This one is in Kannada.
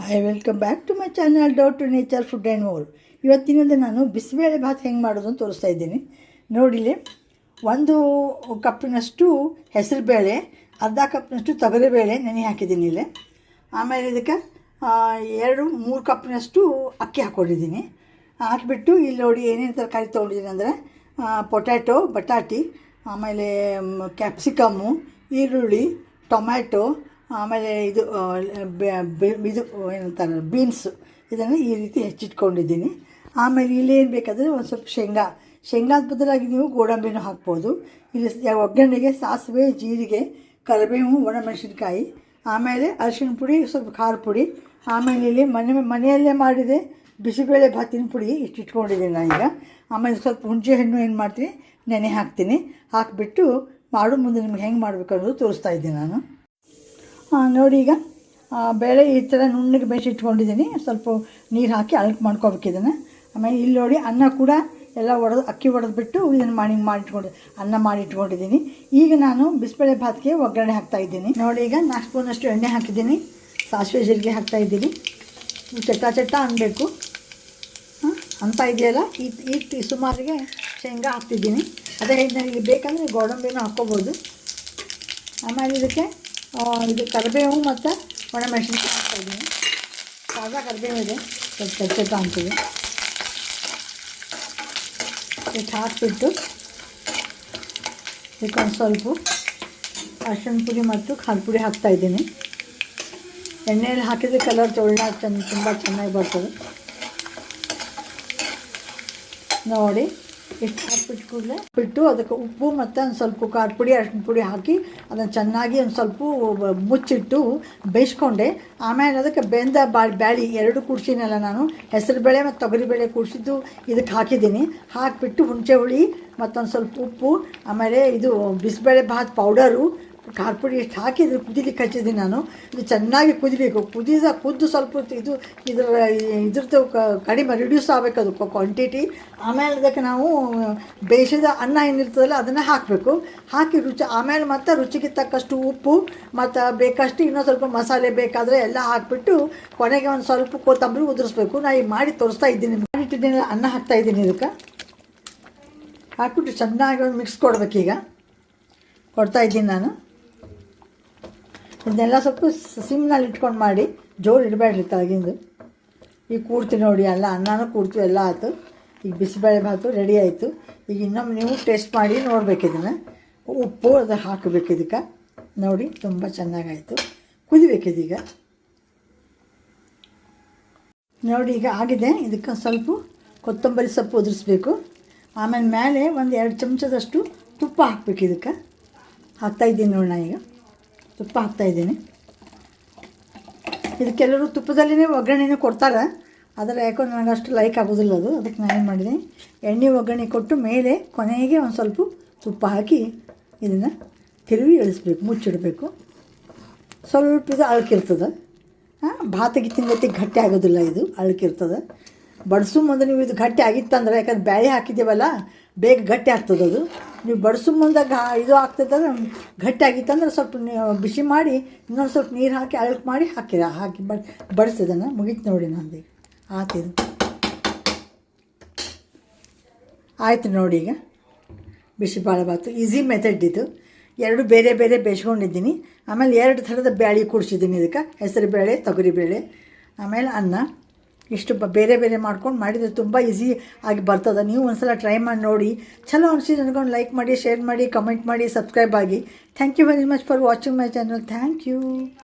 Hi welcome back to my channel down to nature food and more. ಇವತ್ತಿನಿಂದ ನಾನು ಬಿಸಿಬೇಳೆ ಭಾತ್ ಹೆಂಗೆ ಮಾಡೋದು ಅಂತ ತೋರಿಸ್ತಾ ಇದ್ದೀನಿ. ನೋಡಿಲಿ, 1 ಕಪ್ಪಿನಷ್ಟು ಹೆಸರುಬೇಳೆ, ಅರ್ಧ ಕಪ್ನಷ್ಟು ತೊಗರಿಬೇಳೆ ನೆನೆ ಹಾಕಿದ್ದೀನಿ ಇಲ್ಲಿ. ಆಮೇಲೆ ಇದಕ್ಕೆ 2-3 ಕಪ್ಪಿನಷ್ಟು ಅಕ್ಕಿ ಹಾಕ್ಕೊಂಡಿದ್ದೀನಿ. ಹಾಕಿಬಿಟ್ಟು ಇಲ್ಲಿ ನೋಡಿ ಏನೇನು ತರಕಾರಿ ತೊಗೊಂಡಿದ್ದೀನಿ ಅಂದರೆ ಪೊಟ್ಯಾಟೊ, ಬಟಾಟಿ, ಆಮೇಲೆ ಕ್ಯಾಪ್ಸಿಕಮ್ಮು, ಈರುಳ್ಳಿ, ಟೊಮ್ಯಾಟೊ, ಆಮೇಲೆ ಇದು ಏನಂತಾರೆ ಬೀನ್ಸು, ಇದನ್ನು ಈ ರೀತಿ ಹೆಚ್ಚಿಟ್ಕೊಂಡಿದ್ದೀನಿ. ಆಮೇಲೆ ಇಲ್ಲೇನು ಬೇಕಾದರೆ ಒಂದು ಸ್ವಲ್ಪ ಶೇಂಗಾದ ಬದಲಾಗಿ ನೀವು ಗೋಡಂಬಿನೂ ಹಾಕ್ಬೋದು. ಇಲ್ಲಿ ಒಗ್ಗರಣೆಗೆ ಸಾಸಿವೆ, ಜೀರಿಗೆ, ಕರಿಬೇವು, ಒಣಮೆಣಸಿನ್ಕಾಯಿ, ಆಮೇಲೆ ಅರಿಶಿಣ ಪುಡಿ, ಸ್ವಲ್ಪ ಖಾರ ಪುಡಿ, ಆಮೇಲೆ ಇಲ್ಲಿ ಮನೆಯಲ್ಲೇ ಮಾಡಿದೆ ಬಿಸಿಬೇಳೆ ಭಾತಿನ ಪುಡಿ ಇಟ್ಟಿಟ್ಕೊಂಡಿದ್ದೀನಿ ನಾನೀಗ. ಆಮೇಲೆ ಸ್ವಲ್ಪ ಹುಣಸೆ ಹಣ್ಣು ಏನು ಮಾಡ್ತೀನಿ ನೆನೆ ಹಾಕ್ತೀನಿ. ಹಾಕಿಬಿಟ್ಟು ಮಾಡೋ ಮುಂದೆ ನಿಮ್ಗೆ ಹೆಂಗೆ ಮಾಡಬೇಕು ಅನ್ನೋದು ತೋರಿಸ್ತಾ ಇದ್ದೀನಿ ನಾನು. ನೋಡಿ, ಈಗ ಬೇಳೆ ಈ ಥರ ನುಣ್ಣಗೆ ಬೇಯಿಸಿಟ್ಕೊಂಡಿದ್ದೀನಿ. ಸ್ವಲ್ಪ ನೀರು ಹಾಕಿ ಅಳಕ್ ಮಾಡ್ಕೋಬೇಕು ಇದನ್ನು. ಆಮೇಲೆ ಇಲ್ಲಿ ನೋಡಿ ಅನ್ನ ಕೂಡ ಎಲ್ಲ ಅಕ್ಕಿ ಒಡೆದ್ಬಿಟ್ಟು ಇದನ್ನು ಅನ್ನ ಮಾಡಿಟ್ಕೊಂಡಿದ್ದೀನಿ. ಈಗ ನಾನು ಬಿಸಿಬೇಳೆ ಭಾತ್ಗೆ ಒಗ್ಗರಣೆ ಹಾಕ್ತಾಯಿದ್ದೀನಿ. ನೋಡಿ, ಈಗ 4 ಸ್ಪೂನಷ್ಟು ಎಣ್ಣೆ ಹಾಕಿದ್ದೀನಿ. ಸಾಸಿವೆ ಜೀರಿಗೆ ಹಾಕ್ತಾಯಿದ್ದೀನಿ. ಚಟ್ಟ ಅನ್ನಬೇಕು ಅಂತ ಇದೆಯಲ್ಲ, ಈ ಸುಮಾರಿಗೆ ಶೇಂಗಾ ಹಾಕ್ತಿದ್ದೀನಿ. ಅದೇ ಹೇಳಿದ್ನಲ್ಲಿ ಇಲ್ಲಿ ಬೇಕಂದರೆ ಗೋಡಂಬಿನೂ ಹಾಕ್ಕೋಬೋದು. ಆಮೇಲೆ ಇದಕ್ಕೆ ಇದು ಕರಿಬೇವು ಮತ್ತು ಒಣಮೆಣಸಿನ್ಕಾಯಿ ಹಾಕ್ತಾಯಿದ್ದೀನಿ. ತಾಜಾ ಕರಿಬೇವು ಇದೆ, ಸ್ವಲ್ಪ ಚಟ್ಟ ಅಂತೀವಿ. ಇಟ್ಟು ಹಾಕಿಬಿಟ್ಟು ಇದಕ್ಕೊಂದು ಸ್ವಲ್ಪ ಅರಿಶಿಣ ಪುಡಿ ಮತ್ತು ಖಾರ ಪುಡಿ ಹಾಕ್ತಾಯಿದ್ದೀನಿ. ಎಣ್ಣೆಯಲ್ಲಿ ಹಾಕಿದರೆ ಕಲರ್ ತುಂಬ ಚೆನ್ನಾಗಿ ಬರ್ತದೆ. ನೋಡಿ, ಇಷ್ಟು ಹಾಕ್ಬಿಟ್ಟು ಕೂಡಲೇ ಬಿಟ್ಟು ಅದಕ್ಕೆ ಉಪ್ಪು ಮತ್ತು ಒಂದು ಸ್ವಲ್ಪ ಖಾರ ಪುಡಿ, ಅರಿಶಿಣ ಪುಡಿ ಹಾಕಿ ಅದನ್ನು ಚೆನ್ನಾಗಿ ಒಂದು ಸ್ವಲ್ಪ ಮುಚ್ಚಿಟ್ಟು ಬೇಯಿಸ್ಕೊಂಡೆ. ಆಮೇಲೆ ಅದಕ್ಕೆ ಬೆಂದ ಬ್ಯಾಳಿ 2 ಕೂಡಿಸಿನಲ್ಲ ನಾನು, ಹೆಸರುಬೇಳೆ ಮತ್ತು ತೊಗರಿಬೇಳೆ ಕೂಡಿಸಿದ್ದು ಇದಕ್ಕೆ ಹಾಕಿದ್ದೀನಿ. ಹಾಕಿಬಿಟ್ಟು ಹುಣಸೆ ಹುಳಿ ಮತ್ತೊಂದು ಸ್ವಲ್ಪ ಉಪ್ಪು, ಆಮೇಲೆ ಇದು ಬಿಸಿಬೇಳೆ ಭಾತ್ ಪೌಡರು, ಖಾರ ಪುಡಿ ಎಷ್ಟು ಹಾಕಿದ್ರೆ ಕುದಿಲಿಕ್ಕೆ ಹಚ್ಚಿದ್ದೀನಿ ನಾನು. ಇದು ಚೆನ್ನಾಗಿ ಕುದಿಬೇಕು. ಕುದ್ದು ಸ್ವಲ್ಪ ಇದ್ರದ್ದು ಕಡಿಮೆ ರಿಡ್ಯೂಸ್ ಆಗಬೇಕು ಅದು ಕ್ವಾಂಟಿಟಿ. ಆಮೇಲೆ ಅದಕ್ಕೆ ನಾವು ಬೇಯಿಸಿದ ಅನ್ನ ಏನಿರ್ತದಲ್ಲ ಅದನ್ನು ಹಾಕಬೇಕು. ಹಾಕಿ ಆಮೇಲೆ ಮತ್ತು ರುಚಿಗೆ ತಕ್ಕಷ್ಟು ಉಪ್ಪು ಮತ್ತು ಬೇಕಷ್ಟು ಇನ್ನೊಂದು ಸ್ವಲ್ಪ ಮಸಾಲೆ ಬೇಕಾದರೆ ಎಲ್ಲ ಹಾಕಿಬಿಟ್ಟು ಕೊನೆಗೆ ಒಂದು ಸ್ವಲ್ಪ ಕೊತ್ತಂಬರಿ ಉದುರಿಸ್ಬೇಕು. ನಾನು ಈಗ ಮಾಡಿ ತೋರಿಸ್ತಾ ಇದ್ದೀನಿ. ಮಾಡಿಟ್ಟಿದ್ದೀನಿ, ಅನ್ನ ಹಾಕ್ತಾಯಿದ್ದೀನಿ. ಇದಕ್ಕೆ ಹಾಕ್ಬಿಟ್ಟು ಚೆನ್ನಾಗಿ ಒಂದು ಮಿಕ್ಸ್ ಕೊಡಬೇಕೀಗ ಕೊಡ್ತಾಯಿದ್ದೀನಿ ನಾನು. ಇದನ್ನೆಲ್ಲ ಸ್ವಲ್ಪ ಸಿಮ್ನಲ್ಲಿ ಇಟ್ಕೊಂಡು ಮಾಡಿ, ಜೋರು ಇಡಬೇಡ್ರಿ ತಳಗಿಂದು. ಈಗ ಕೂಡ್ತೀವಿ ನೋಡಿ, ಎಲ್ಲ ಅನ್ನನೂ ಕೂಡ್ತೀವಿ, ಎಲ್ಲ ಆಯಿತು. ಈಗ ಬಿಸಿಬೇಳೆ ಭಾತು ರೆಡಿ ಆಯಿತು. ಈಗ ಇನ್ನೊಮ್ಮೆ ನೀವು ಟೇಸ್ಟ್ ಮಾಡಿ ನೋಡ್ಬೇಕು. ಇದನ್ನು ಉಪ್ಪು ಅದು ಹಾಕಬೇಕು ಇದಕ್ಕೆ. ನೋಡಿ, ತುಂಬ ಚೆನ್ನಾಗಾಯಿತು. ಕುದಿಬೇಕಿದೀಗ. ನೋಡಿ, ಈಗ ಆಗಿದೆ. ಇದಕ್ಕೆ ಸ್ವಲ್ಪ ಕೊತ್ತಂಬರಿ ಸೊಪ್ಪು ಉದುರಿಸ್ಬೇಕು. ಆಮೇಲೆ ಮೇಲೆ ಒಂದು 2 ಚಮಚದಷ್ಟು ತುಪ್ಪ ಹಾಕಬೇಕು. ಇದಕ್ಕೆ ಹಾಕ್ತಾಯಿದ್ದೀನಿ ನೋಡಿ, ನಾನು ಈಗ ತುಪ್ಪ ಹಾಕ್ತಾಯಿದ್ದೀನಿ. ಇದಕ್ಕೆಲ್ಲರೂ ತುಪ್ಪದಲ್ಲಿನೇ ಒಗ್ಗರಣೆನೇ ಕೊಡ್ತಾರೆ, ಆದರೆ ಯಾಕೋ ನನಗೆ ಅಷ್ಟು ಲೈಕ್ ಆಗೋದಿಲ್ಲ ಅದು. ಅದಕ್ಕೆ ನಾನು ಏನು ಮಾಡಿದ್ದೀನಿ, ಎಣ್ಣೆ ಒಗ್ಗರಣೆ ಕೊಟ್ಟು ಮೇಲೆ ಕೊನೆಗೆ ಒಂದು ಸ್ವಲ್ಪ ತುಪ್ಪ ಹಾಕಿ ಇದನ್ನು ತಿರುವಿ ಇಳಿಸ್ಬೇಕು, ಮುಚ್ಚಿಡಬೇಕು. ಸ್ವಲ್ಪ ಇದು ಅಳ್ಕಿರ್ತದೆ. ಭಾತಿಗೆ ತಿಂಗತಿ ಗಟ್ಟಿ ಆಗೋದಿಲ್ಲ, ಇದು ಅಳ್ಕಿರ್ತದೆ. ಬಡಿಸು ಮುಂದೆ ನೀವು ಇದು ಗಟ್ಟಿ ಆಗಿತ್ತಂದ್ರೆ, ಯಾಕಂದ್ರೆ ಬ್ಯಾಳೆ ಹಾಕಿದ್ದೀವಲ್ಲ ಬೇಗ ಗಟ್ಟಿ ಆಗ್ತದೆ ಅದು. ನೀವು ಬಡಿಸು ಮುಂದಾಗ ಇದು ಆಗ್ತದಂದ್ರೆ ಗಟ್ಟಿ ಆಗಿತ್ತಂದ್ರೆ ಸ್ವಲ್ಪ ಬಿಸಿ ಮಾಡಿ ಇನ್ನೊಂದು ಸ್ವಲ್ಪ ನೀರು ಹಾಕಿ ಅಳಕ್ ಮಾಡಿ ಹಾಕಿ ಬಡಿಸಿದನ್ನು ಮುಗೀತು ನೋಡಿ. ನಂದು ಆತಿದು ಆಯಿತು ನೋಡಿ. ಈಗ ಬಿಸಿಬೇಳೆ ಭಾತು ಈಸಿ ಮೆಥಡ್ ಇದು. 2 ಬೇರೆ ಬೇರೆ ಬೇಯಿಸ್ಕೊಂಡಿದ್ದೀನಿ. ಆಮೇಲೆ 2 ಥರದ ಬ್ಯಾಳೆ ಕೂಡಿಸಿದ್ದೀನಿ ಇದಕ್ಕೆ, ಹೆಸರು ಬೇಳೆ, ತೊಗರಿಬೇಳೆ, ಆಮೇಲೆ ಅನ್ನ. ಇಷ್ಟು ಬೇರೆ ಬೇರೆ ಮಾಡ್ಕೊಂಡು ಮಾಡಿದರೆ ತುಂಬ ಈಸಿ ಆಗಿ ಬರ್ತದೆ. ನೀವು ಒಂದು ಸಲ ಟ್ರೈ ಮಾಡಿ ನೋಡಿ. ಚಲೋ ಅನಿಸಿ ನನಗೊಂದು ಲೈಕ್ ಮಾಡಿ, ಶೇರ್ ಮಾಡಿ, ಕಮೆಂಟ್ ಮಾಡಿ, ಸಬ್ಸ್ಕ್ರೈಬ್ ಆಗಿ. Thank you very much for watching my channel. Thank you.